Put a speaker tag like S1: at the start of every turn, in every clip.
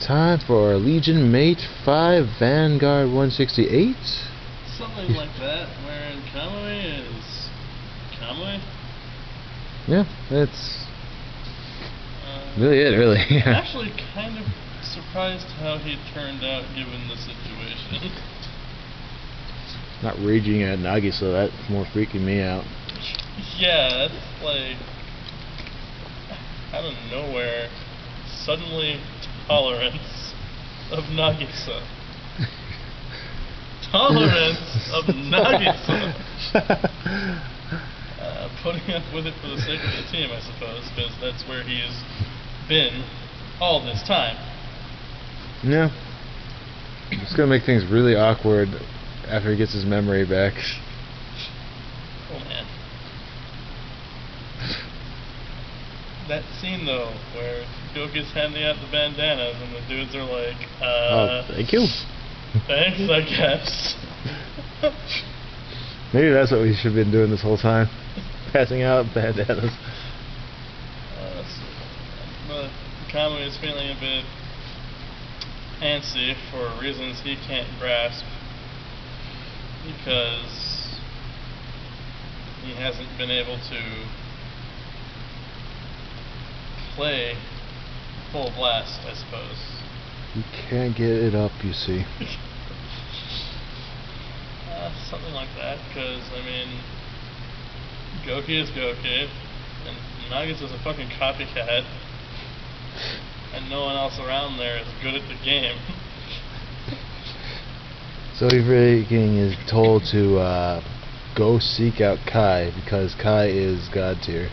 S1: time for Legion Mate 5 Vanguard 168.
S2: Something like that, wherein Kamui is... Kamui?
S1: Yeah, that's really it, really.
S2: I'm actually kind of surprised how he turned out given the situation.
S1: Not raging at Nagisa, that's more freaking me out.
S2: Yeah, that's like... out of nowhere, suddenly tolerance of Nagisa. Tolerance of Nagisa. Putting up with it for the sake of the team, I suppose, because that's where he has been all this time.
S1: Yeah. It's gonna make things really awkward after he gets his memory back.
S2: Oh man. That scene though, where Goku's handing out the bandanas and the dudes are like,
S1: oh, thank you.
S2: Thanks, I guess.
S1: Maybe that's what we should have been doing this whole time. Passing out bandanas.
S2: But Kamui is feeling a bit antsy for reasons he can't grasp, because he hasn't been able to play full blast, I suppose.
S1: You can't get it up, you see.
S2: Something like that, because, I mean, Goki is Goki, and Nagisa is a fucking copycat, and no one else around there is good at the game.
S1: So he freaking is told to go seek out Kai, because Kai is God tier.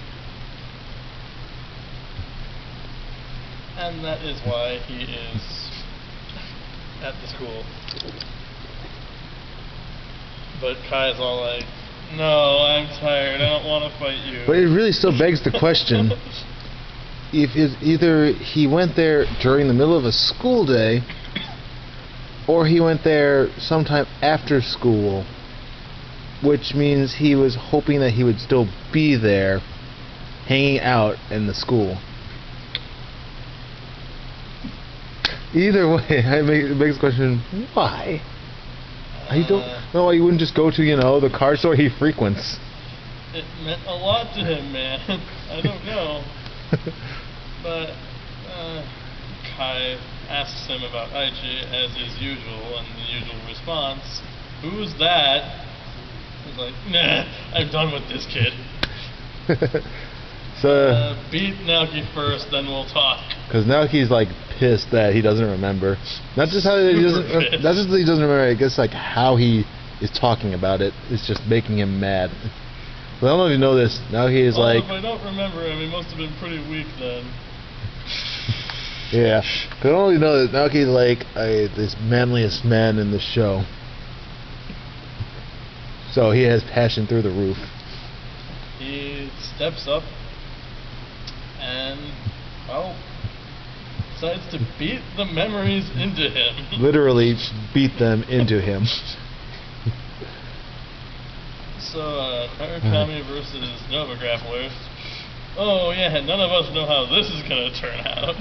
S2: And that is why he is at the school. But Kai's all like, no, I'm tired, I don't want to fight you.
S1: But it really still begs the question, if either he went there during the middle of a school day, or he went there sometime after school, which means he was hoping that he would still be there, hanging out in the school. Either way, it begs the question, why? I don't know why you wouldn't just go to, the car store he frequents.
S2: It meant a lot to him, man. I don't know. But Kai asks him about Aichi as is usual, and the usual response, who's that? He's like, nah, I'm done with this kid.
S1: So
S2: beat Naoki first, then we'll talk.
S1: Because Naoki's like pissed that he doesn't remember. Not just how he doesn't. Not just that he doesn't remember. I guess like how he is talking about it is just making him mad. But I don't know if you know this. Naoki is like.
S2: If I don't remember him, he must have been pretty weak then.
S1: Yeah. Because I don't really know that Naoki is like this manliest man in the show. So he has passion through the roof.
S2: He steps up and, well, decides to beat the memories into him.
S1: Literally beat them into him.
S2: So, Narukami versus Nova Grapplers. Oh yeah, none of us know how this is gonna turn out.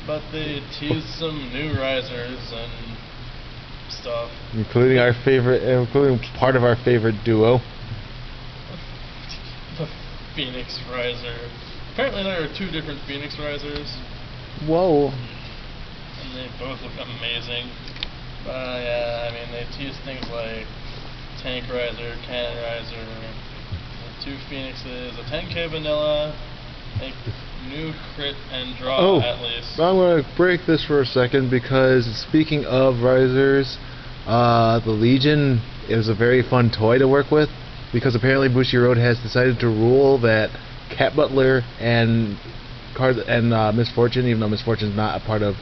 S2: But they tease some new risers and stuff.
S1: Including part of our favorite duo.
S2: The Phoenix Riser. Apparently there are two different Phoenix Risers.
S1: Whoa.
S2: And they both look amazing. Yeah, I mean, they tease things like Tank Riser, Cannon Riser, the two Phoenixes, a 10k vanilla, a new crit and draw at least.
S1: I'm going to break this for a second because speaking of risers, the Legion is a very fun toy to work with, because apparently Bushiroad has decided to rule that Cat Butler and Miss Fortune, even though Miss Fortune's not a part of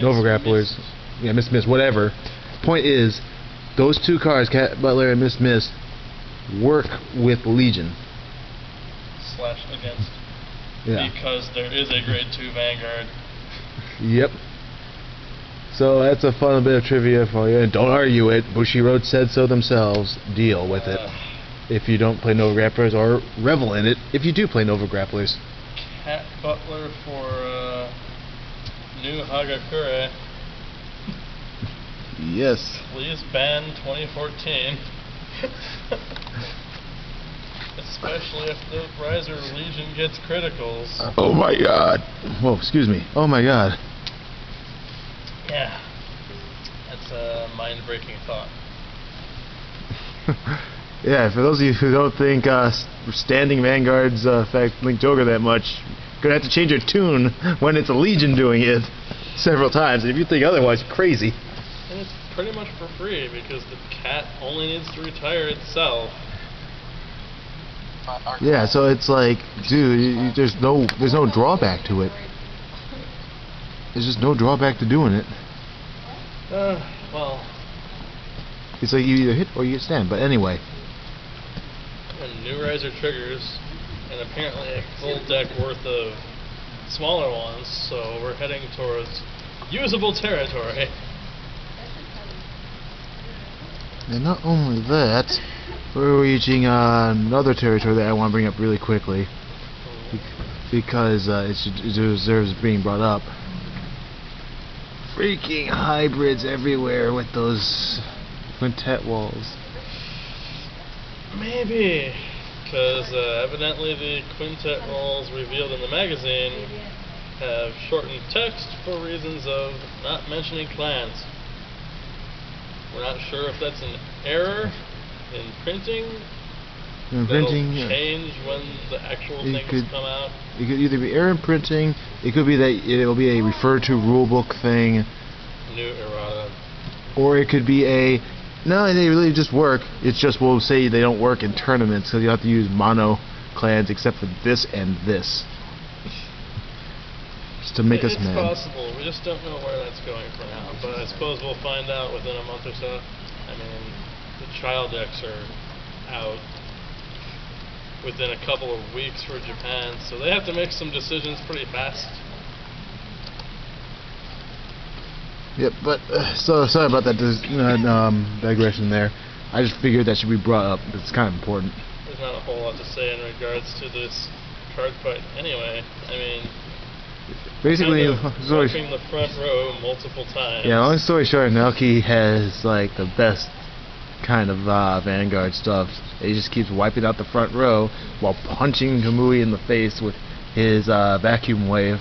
S1: Nova Grapplers, yeah, Miss Miss, whatever. Point is, those two cards, Cat Butler and Miss Miss, work with Legion.
S2: / against.
S1: Yeah.
S2: Because there is a grade 2 Vanguard.
S1: Yep. So that's a fun bit of trivia for you. And don't argue it. Bushiroad said so themselves. Deal with it. If you don't play Nova Grapplers, or revel in it if you do play Nova Grapplers.
S2: Cat Butler for new Hagakure.
S1: Yes.
S2: Please ban 2014. Especially if the Riser Legion gets criticals.
S1: Oh my god. Whoa, excuse me. Oh my god.
S2: Yeah. That's a mind-breaking thought.
S1: Yeah, for those of you who don't think standing Vanguard's linked Joker that much, you're gonna have to change your tune when it's a Legion doing it several times. And if you think otherwise, you're crazy.
S2: And it's pretty much for free because the cat only needs to retire itself.
S1: Yeah, so it's like, dude, there's no drawback to it. There's just no drawback to doing it.
S2: Well.
S1: It's like you either hit or you get stand. But anyway.
S2: And new Riser triggers, and apparently a full deck worth of smaller ones, so we're heading towards usable territory.
S1: And not only that, we're reaching another territory that I want to bring up really quickly, because it deserves being brought up. Freaking hybrids everywhere with those quintet walls.
S2: Maybe, because evidently the quintet roles revealed in the magazine have shortened text for reasons of not mentioning clans. We're not sure if that's an error in printing. That'll change when the actual things come out.
S1: It could either be error in printing, it could be that it'll be a refer to rulebook thing.
S2: New errata.
S1: Or it could be a, no, they really just work. It's just we'll say they don't work in tournaments because you have to use mono clans except for this and this. Just to make us mad.
S2: It's possible. We just don't know where that's going for now. But I suppose we'll find out within a month or so. I mean, the trial decks are out within a couple of weeks for Japan, so they have to make some decisions pretty fast.
S1: Yep, but so sorry about that digression there. I just figured that should be brought up. It's kind of important.
S2: There's not a whole lot to say in regards to this card fight anyway. I mean,
S1: basically,
S2: working the front row multiple times.
S1: Yeah, long story short, Naoki has like the best kind of Vanguard stuff. He just keeps wiping out the front row while punching Kamui in the face with his vacuum wave.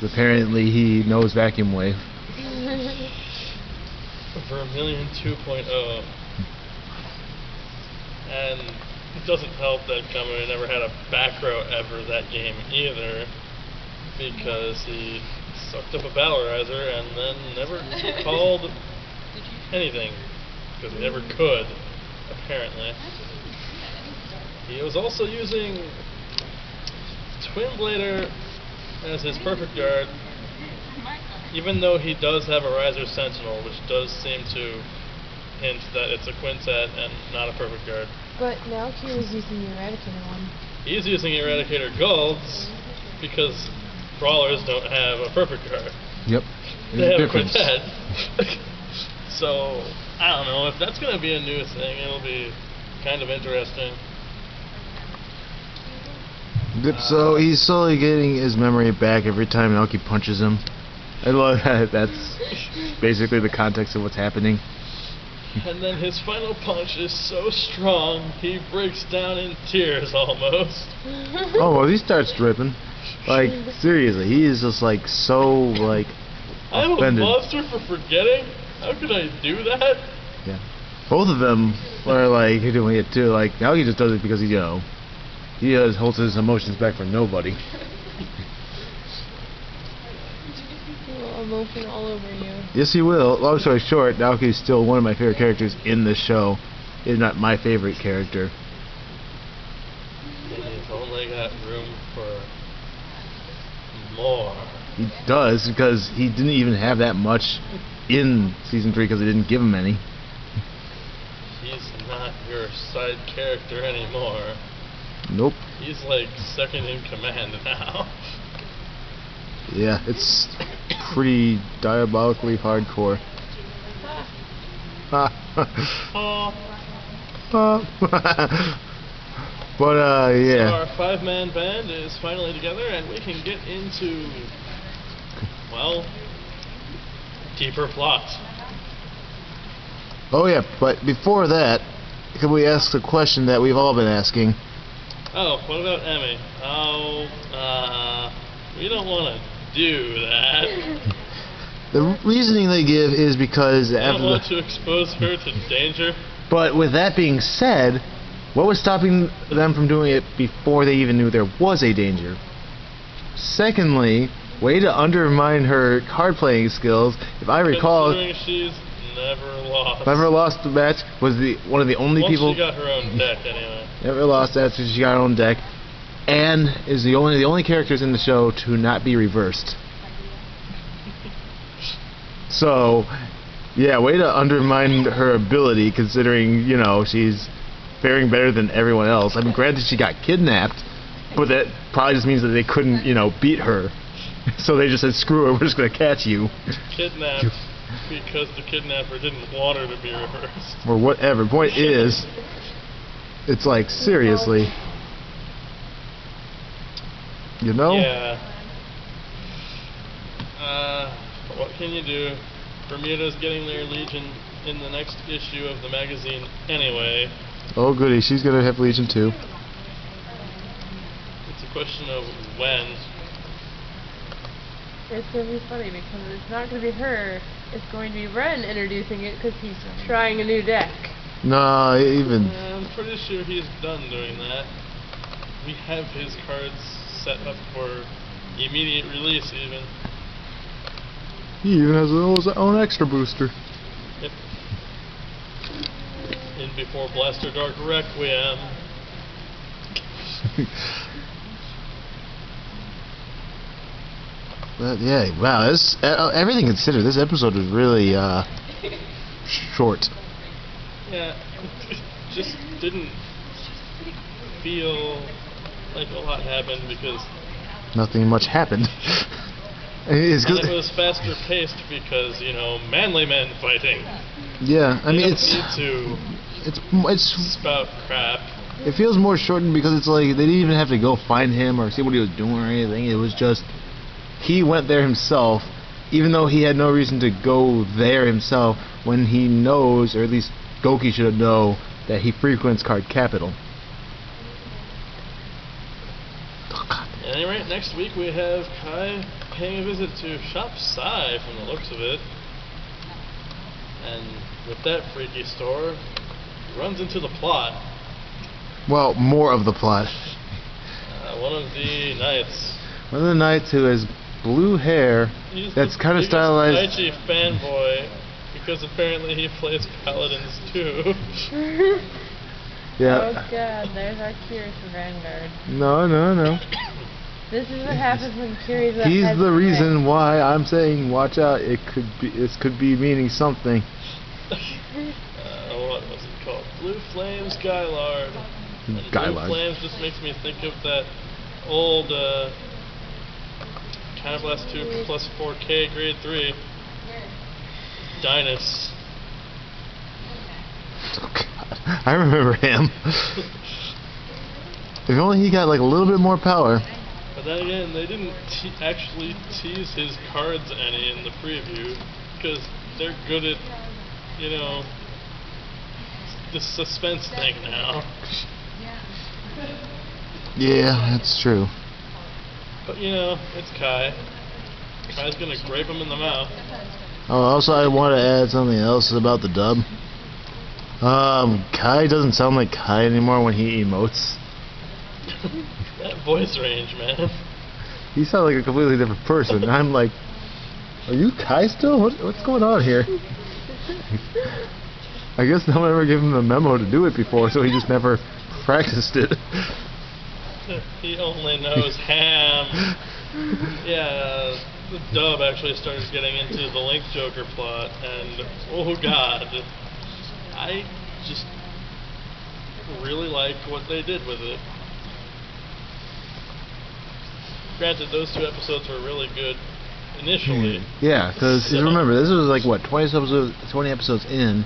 S1: Apparently he knows vacuum wave.
S2: Vermilion 2.0. And it doesn't help that Kamui never had a back row ever that game either, because he sucked up a battle riser and then never called anything, because he never could, apparently. He was also using Twin Blader as his perfect guard, even though he does have a Riser Sentinel, which does seem to hint that it's a quintet and not a perfect guard.
S3: But now he was using the Eradicator one.
S2: He's using Eradicator Golds because Brawlers don't have a perfect guard.
S1: Yep.
S2: They have a quintet. So, I don't know, if that's going to be a new thing, it'll be kind of interesting.
S1: So he's slowly getting his memory back every time Naoki punches him. I love that. That's basically the context of what's happening.
S2: And then his final punch is so strong, he breaks down in tears almost.
S1: Oh, well, he starts dripping. Like, seriously, he is just like so, like,
S2: I'm
S1: offended.
S2: a monster for forgetting? How could I do that?
S1: Yeah. Both of them are like doing it too. Like, Naoki just does it because he, he holds his emotions back for nobody.
S3: Emotion all over you.
S1: Yes, he will. Long story short, Naoki is still one of my favorite characters in this show. He's not my favorite character.
S2: He's only got room for more.
S1: He does, because he didn't even have that much in Season 3 because they didn't give him any.
S2: He's not your side character anymore.
S1: Nope.
S2: He's like second in command now.
S1: Yeah, it's pretty diabolically hardcore. But
S2: So
S1: yeah.
S2: our 5-man band is finally together, and we can get into, well, deeper plot.
S1: Oh yeah, but before that, can we ask the question that we've all been asking?
S2: Oh, what about Emmy? Oh, we don't want to do that.
S1: The reasoning they give is because
S2: I
S1: after
S2: don't want to expose her to danger.
S1: But with that being said, what was stopping them from doing it before they even knew there was a danger? Secondly, way to undermine her card playing skills. If I recall,
S2: Considering she's
S1: never lost the match, was one of the only
S2: Once
S1: people
S2: she got her own deck, anyway.
S1: never lost after she got her own deck, and is the only characters in the show to not be reversed. So, yeah, way to undermine her ability, considering, you know, she's faring better than everyone else. I mean, granted, she got kidnapped, but that probably just means that they couldn't, you know, beat her. So they just said, screw her, we're just going to catch you.
S2: Kidnapped because the kidnapper didn't want her to be reversed.
S1: Or whatever. Point is, it's like, seriously. You know?
S2: Yeah. What can you do? Bermuda's getting their Legion in the next issue of the magazine anyway.
S1: Oh goody, she's gonna have Legion too.
S2: It's a question of when.
S3: It's going to be funny because it's not going to be her. It's going to be Ren introducing it because he's trying a new deck.
S1: No, even...
S2: I'm pretty sure he's done doing that. We have his cards set up for immediate release even.
S1: He even has his own extra booster.
S2: Yep. In before Blaster Dark Requiem.
S1: But yeah, wow, this everything considered, this episode was really short.
S2: Yeah, it just didn't feel like a lot happened because
S1: Nothing much happened. It's
S2: and
S1: good.
S2: it was faster paced because, you know, manly men fighting.
S1: Yeah, I
S2: You
S1: mean
S2: don't need to
S1: it's
S2: spout crap.
S1: it feels more shortened because it's like they didn't even have to go find him or see what he was doing or anything. It was just he went there himself, even though he had no reason to go there himself when he knows, or at least Goki should know, that he frequents Card Capital. Oh, God.
S2: At any rate, next week we have Kai paying a visit to Shop Sai from the looks of it. And with that freaky store, he runs into the plot.
S1: Well, more of the plot.
S2: One of the knights.
S1: One of the knights who has blue hair
S2: He's
S1: that's
S2: the
S1: kind of
S2: biggest
S1: stylized.
S2: Daichi fanboy because apparently he plays paladins too.
S1: Yeah.
S3: Oh god, there's our cure for Vanguard.
S1: No.
S3: This is what happens when Kiri's
S1: He's
S3: head
S1: the
S3: to
S1: reason why I'm saying watch out. This could be meaning something.
S2: What was it called? Blue Flames Skylard. And
S1: Skylard.
S2: Blue Flames just makes me think of that old Counterblast 2 plus 4K grade 3 Dynus.
S1: Oh, God. I remember him. If only he got like a little bit more power.
S2: But then again, they didn't actually tease his cards any in the preview because they're good at, you know, the suspense thing now.
S1: Yeah, that's true.
S2: But you know, it's Kai. Kai's gonna grape him in the mouth.
S1: Oh, also I want to add something else about the dub. Kai doesn't sound like Kai anymore when he emotes.
S2: That voice range, man.
S1: He sounds like a completely different person. I'm like, are you Kai still? What's going on here? I guess no one ever gave him the memo to do it before, so he just never practiced it.
S2: He only knows ham. Yeah, the dub actually started getting into the Link Joker plot, and oh god, I just really like what they did with it. Granted, those 2 episodes were really good initially.
S1: Yeah, because remember, this was like what 20 episodes in,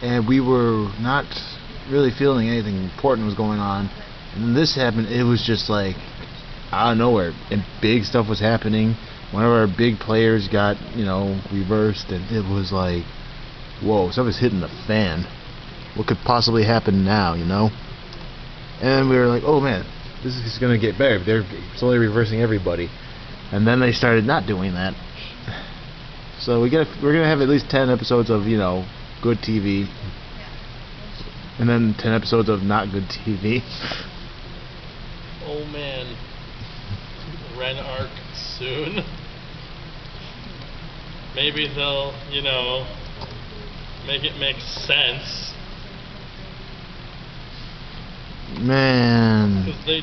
S1: and we were not really feeling anything important was going on. And then this happened. It was just like out of nowhere, and big stuff was happening. One of our big players got, reversed, and it was like, whoa, stuff is hitting the fan. What could possibly happen now, And we were like, oh man, this is gonna get better. They're slowly reversing everybody, and then they started not doing that. So we're gonna have at least 10 episodes of good TV, and then 10 episodes of not good TV.
S2: Oh man, Ren arc soon. Maybe they'll, make it make sense.
S1: Man.
S2: Because they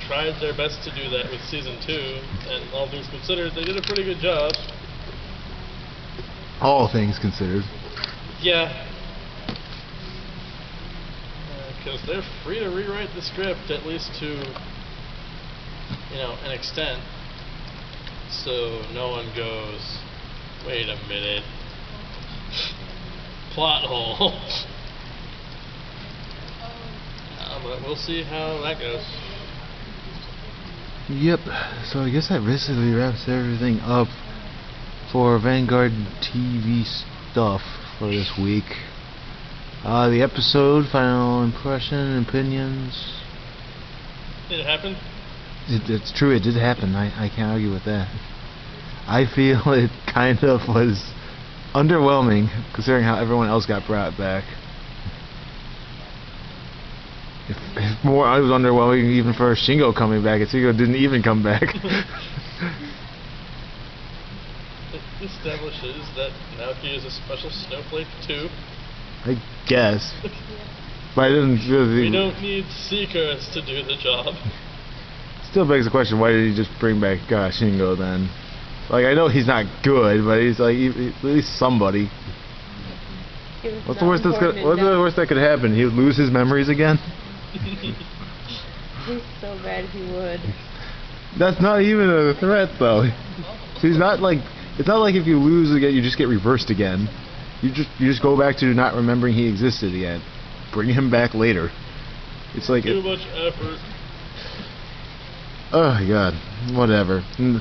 S2: tried their best to do that with season 2, and all things considered, they did a pretty good job.
S1: All things considered.
S2: Yeah. Because they're free to rewrite the script, at least to, an extent. So no one goes, wait a minute. Plot hole. But we'll see how that goes.
S1: Yep. So I guess that basically wraps everything up for Vanguard TV stuff for this week. The episode, final impression, opinions.
S2: Did it happen?
S1: It's true, it did happen. I can't argue with that. I feel it kind of was underwhelming, considering how everyone else got brought back. If more, I was underwhelming even for Shingo coming back, and Shingo didn't even come back.
S2: It establishes that Naoki is a special snowflake too.
S1: I guess. But I didn't really...
S2: We don't need seekers to do the job.
S1: Still begs the question, why did he just bring back Shingo then? Like, I know he's not good, but he's like at least somebody. What's the worst that could happen? He would lose his memories again?
S3: He's so bad he would.
S1: That's not even a threat, though. He's not like... It's not like if you lose again, you just get reversed again. You just go back to not remembering he existed again. Bring him back later. It's like...
S2: Too much effort.
S1: Oh, God. Whatever. And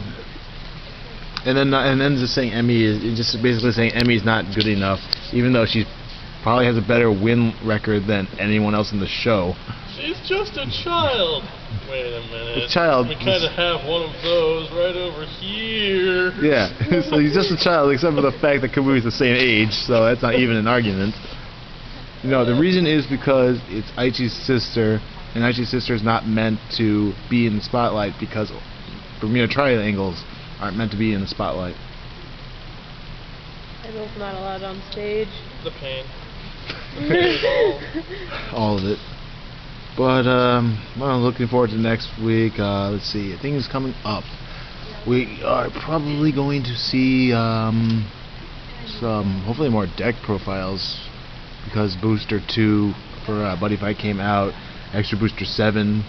S1: then just saying Emmy is... Just basically saying Emmy's not good enough, even though she probably has a better win record than anyone else in the show.
S2: She's just a child. Wait a minute.
S1: A child.
S2: We kind of have one of those right over here.
S1: Yeah, so he's just a child, except for the fact that Kabuki's the same age, so that's not even an argument. The reason is because it's Aichi's sister, and Aichi's sister is not meant to be in the spotlight because Bermuda Triangles aren't meant to be in the spotlight.
S3: And also not allowed on stage.
S2: The pain.
S1: All of it. But, well, looking forward to next week. Let's see, things coming up. We are probably going to see some, hopefully more deck profiles, because Booster 2 for Buddy Fight came out. Extra Booster 7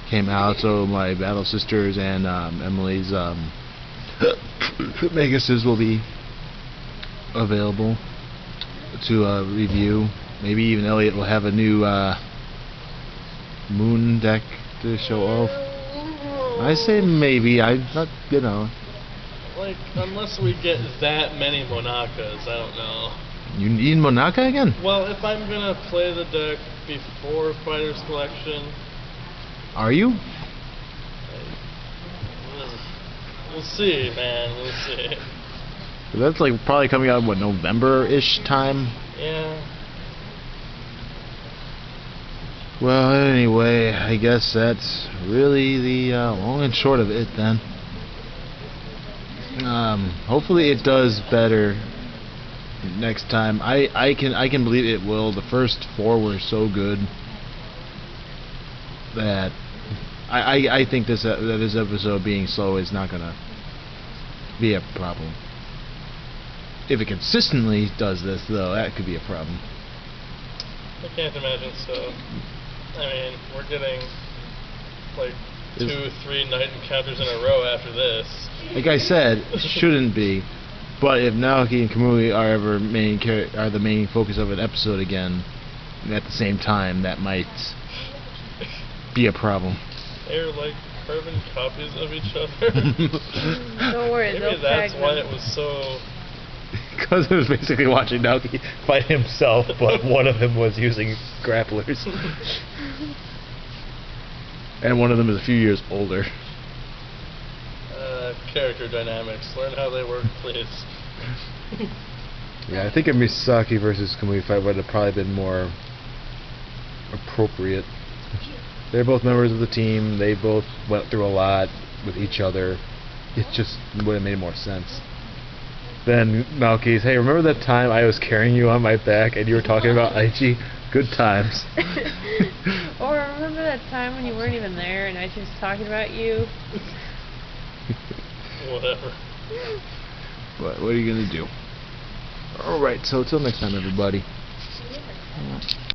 S1: came out, so my Battle Sisters and Emily's Megasis will be available to review. Maybe even Elliot will have a new Moon deck to show off. I say maybe. I'm not,
S2: Like, unless we get that many Monakas, I don't know.
S1: You need Monaka again?
S2: Well, if I'm gonna play the deck before Fighter's Collection...
S1: Are you?
S2: We'll see, man. We'll see.
S1: That's like probably coming out, what, November-ish time?
S2: Yeah.
S1: Well, anyway, I guess that's really the long and short of it then. Hopefully it does better next time. I can believe it will. The first 4 were so good that I think this episode being slow is not gonna be a problem. If it consistently does this, though, that could be a problem.
S2: I can't imagine so. I mean, we're getting like 2-3 night encounters in a row after this.
S1: Like I said, it shouldn't be. But if Naoki and Kamui are the main focus of an episode again, at the same time, that might be a problem.
S2: They're like carbon copies of each other.
S3: Don't worry,
S2: Maybe
S3: they'll
S2: that's
S3: tag
S2: why
S3: them.
S2: it was so.
S1: Because it was basically watching Naoki fight himself, but one of them was using grapplers. And one of them is a few years older.
S2: Character dynamics. Learn how they work, please.
S1: Yeah, I think a Misaki versus Kamui fight would have probably been more appropriate. They're both members of the team. They both went through a lot with each other. It just would have made more sense. Then Naoki's, hey, remember that time I was carrying you on my back and you were talking about Aichi? Good times.
S3: Or remember that time when you weren't even there and I was talking about you?
S2: Whatever.
S1: But what are you going to do? Alright, so until next time, everybody.